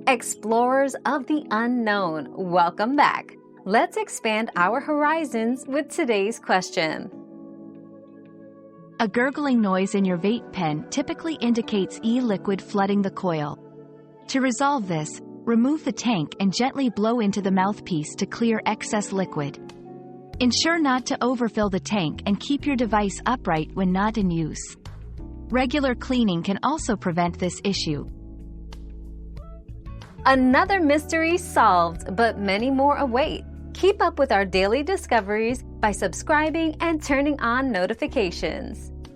Explorers of the unknown, welcome back. Let's expand our horizons with today's question. A gurgling noise in your vape pen typically indicates e-liquid flooding the coil. To resolve this, remove the tank and gently blow into the mouthpiece to clear excess liquid. Ensure not to overfill the tank and keep your device upright when not in use. Regular cleaning can also prevent this issue. Another mystery solved, but many more await. Keep up with our daily discoveries by subscribing and turning on notifications.